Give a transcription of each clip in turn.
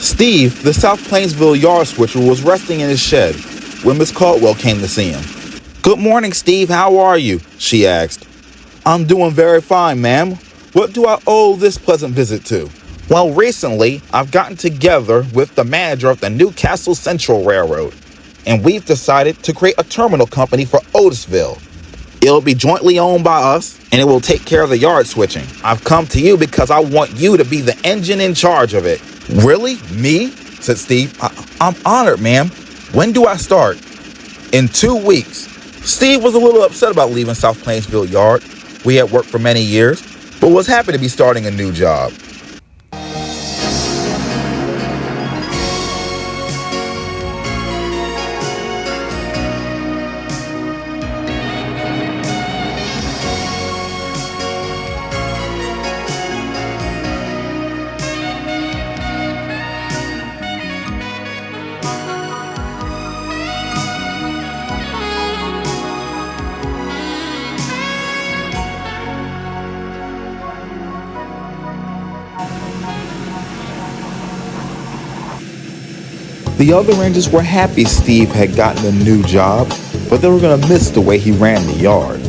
Steve, the South Plainsville yard switcher, was resting in his shed when Miss Caldwell came to see him. "Good morning, Steve. How are you?" she asked. "I'm doing very fine, ma'am. What do I owe this pleasant visit to?" "Well, recently, I've gotten together with the manager of the Newcastle Central Railroad, and we've decided to create a terminal company for Otisville. It'll be jointly owned by us, and it will take care of the yard switching. I've come to you because I want you to be the engine in charge of it." "Really? Me?" said Steve. I'm honored, ma'am. When do I start?" "In 2 weeks." Steve was a little upset about leaving South Plainsville Yard. We had worked for many years, but was happy to be starting a new job. The other rangers were happy Steve had gotten a new job, but they were going to miss the way he ran the yard.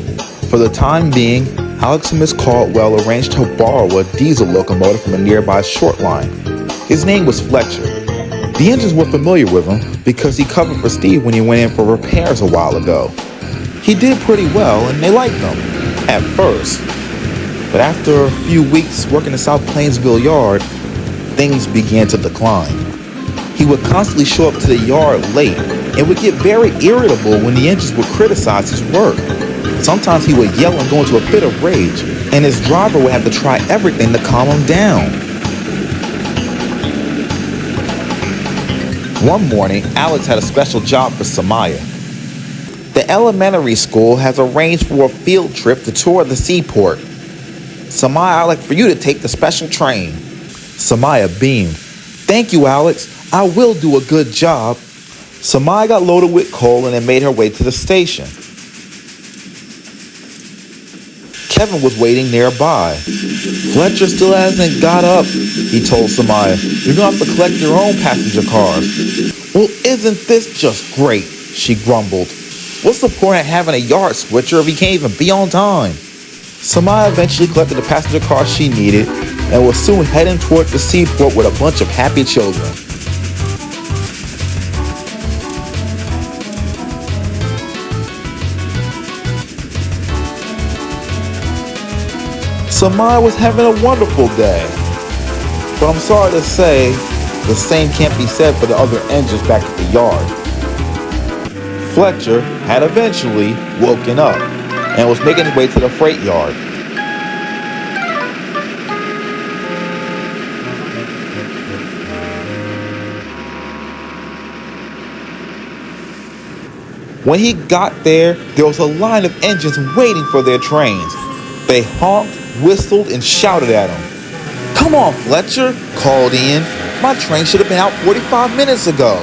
For the time being, Alex and Miss Caldwell arranged to borrow a diesel locomotive from a nearby short line. His name was Fletcher. The engines were familiar with him because he covered for Steve when he went in for repairs a while ago. He did pretty well and they liked him, at first. But after a few weeks working in South Plainsville Yard, things began to decline. He would constantly show up to the yard late and would get very irritable when the engines would criticize his work. Sometimes he would yell and go into a fit of rage, and his driver would have to try everything to calm him down. One morning, Alex had a special job for Somaya. The elementary school has arranged for a field trip to tour the seaport. "Samiyah, I'd like for you to take the special train." Samaya beamed. "Thank you, Alex. I will do a good job." Somaya got loaded with coal and then made her way to the station. Kevin was waiting nearby. "Fletcher still hasn't got up," he told Somaya. "You're going to have to collect your own passenger cars." "Well, isn't this just great?" she grumbled. "What's the point of having a yard switcher if he can't even be on time?" Somaya eventually collected the passenger car she needed and was soon heading toward the seaport with a bunch of happy children. Somaya was having a wonderful day. But I'm sorry to say, the same can't be said for the other engines back at the yard. Fletcher had eventually woken up and was making his way to the freight yard. When he got there was a line of engines waiting for their trains. They honked, whistled, and shouted at him. "Come on, Fletcher," called Ian. "My train should have been out 45 minutes ago."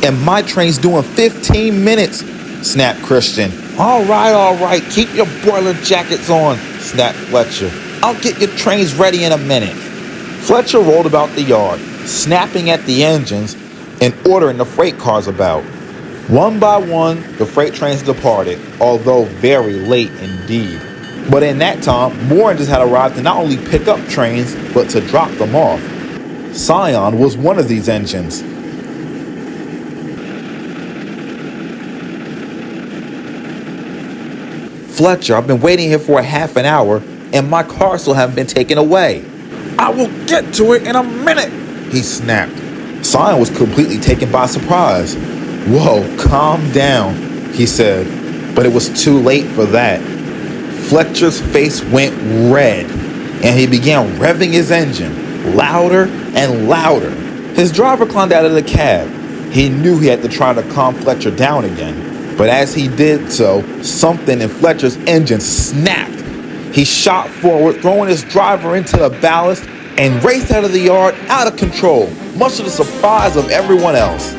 "And my train's doing 15 minutes, snapped Christian. All right, keep your boiler jackets on," snapped Fletcher. "I'll get your trains ready in a minute." Fletcher rolled about the yard, snapping at the engines and ordering the freight cars about. One by one, the freight trains departed, although very late indeed. But in that time, more engines had arrived to not only pick up trains, but to drop them off. Scion was one of these engines. "Fletcher, I've been waiting here for a half an hour, and my car still haven't been taken away." "I will get to it in a minute," he snapped. Scion was completely taken by surprise. "Whoa, calm down," he said, but it was too late for that. Fletcher's face went red, and he began revving his engine, louder and louder. His driver climbed out of the cab. He knew he had to try to calm Fletcher down again, but as he did so, something in Fletcher's engine snapped. He shot forward, throwing his driver into the ballast, and raced out of the yard out of control, much to the surprise of everyone else.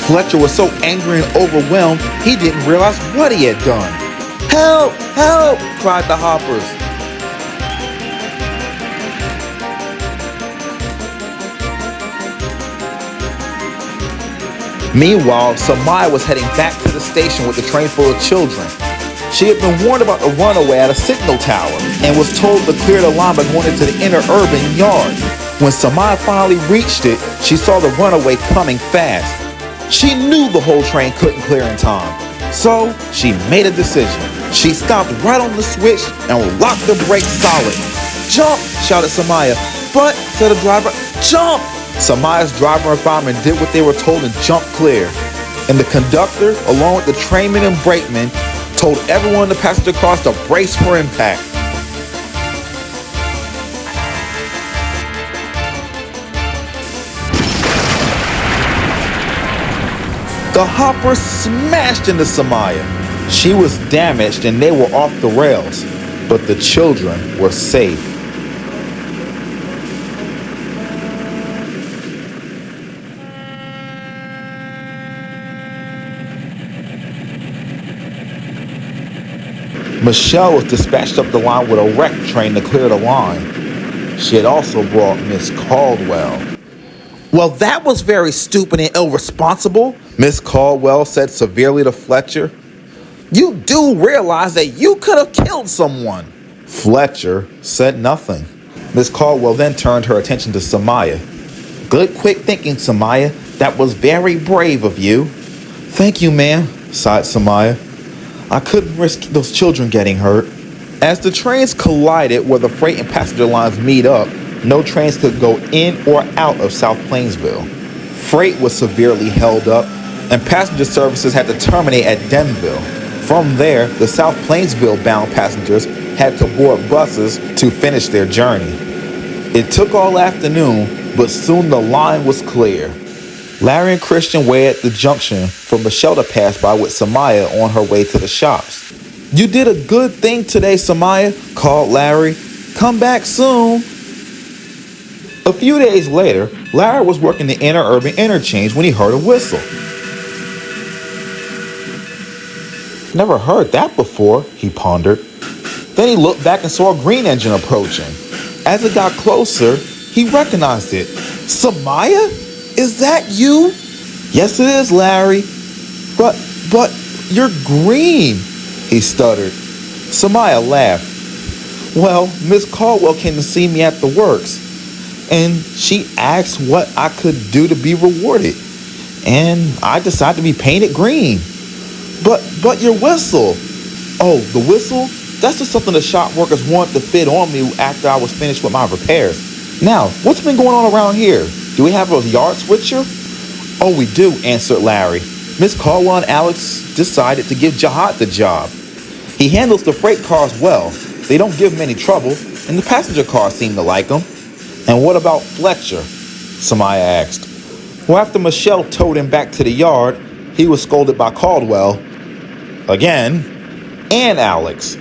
Fletcher was so angry and overwhelmed, he didn't realize what he had done. "Help! Help!" cried the hoppers. Meanwhile, Somaya was heading back to the station with the train full of children. She had been warned about the runaway at a signal tower and was told to clear the line by going into the inner urban yard. When Samiyah finally reached it, she saw the runaway coming fast. She knew the whole train couldn't clear in time, so she made a decision. She stopped right on the switch and locked the brakes solid. "Jump!" shouted Samiyah. "But," said the driver, "jump!" Samiyah's driver and fireman did what they were told and jumped clear. And the conductor, along with the trainman and brakeman, told everyone in the passenger cars to brace for impact. The hopper smashed into Samiyah. She was damaged and they were off the rails, but the children were safe. Michelle was dispatched up the line with a wreck train to clear the line. She had also brought Miss Caldwell. "Well, that was very stupid and irresponsible," Miss Caldwell said severely to Fletcher. "You do realize that you could have killed someone." Fletcher said nothing. Miss Caldwell then turned her attention to Somaya. "Good quick thinking, Somaya. That was very brave of you." "Thank you, ma'am," sighed Somaya. "I couldn't risk those children getting hurt." As the trains collided where the freight and passenger lines meet up, no trains could go in or out of South Plainsville. Freight was severely held up, and passenger services had to terminate at Denville. From there, the South Plainsville-bound passengers had to board buses to finish their journey. It took all afternoon, but soon the line was clear. Larry and Christian waited at the junction for Michelle to pass by with Samiyah on her way to the shops. "You did a good thing today, Samiyah," called Larry. "Come back soon." A few days later, Larry was working the inner urban interchange when he heard a whistle. "Never heard that before," he pondered. Then he looked back and saw a green engine approaching. As it got closer, he recognized it. "Samiyah? Is that you?" "Yes, it is, Larry." But, you're green," he stuttered. Samiyah laughed. "Well, Miss Caldwell came to see me at the works, and she asked what I could do to be rewarded, and I decided to be painted green." But your whistle." "Oh, the whistle? That's just something the shop workers wanted to fit on me after I was finished with my repairs. Now, what's been going on around here? Do we have a yard switcher?" "Oh, we do," answered Larry. "Miss Caldwell and Alex decided to give Jihad the job. He handles the freight cars well. They don't give him any trouble, and the passenger cars seem to like him." "And what about Fletcher?" Somaya asked. Well, after Michelle towed him back to the yard, he was scolded by Caldwell again and Alex.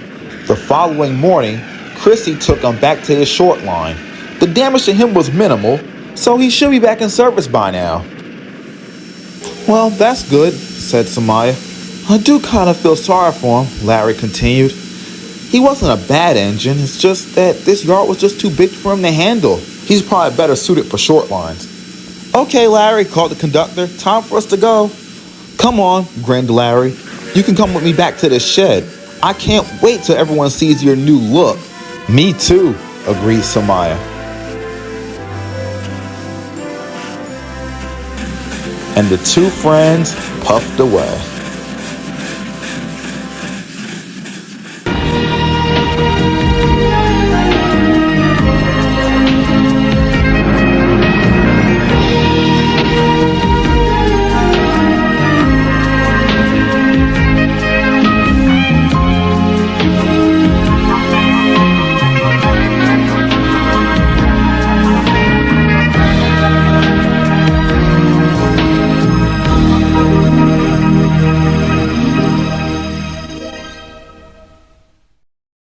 The following morning, Chrissy took him back to his short line. The damage to him was minimal, so he should be back in service by now. "Well, that's good," said Samiyah. "I do kind of feel sorry for him," Larry continued. "He wasn't a bad engine, it's just that this yard was just too big for him to handle. He's probably better suited for short lines." "Okay, Larry," called the conductor. "Time for us to go." "Come on," grinned Larry. "You can come with me back to the shed. I can't wait till everyone sees your new look." "Me too," agreed Somaya. And the two friends puffed away.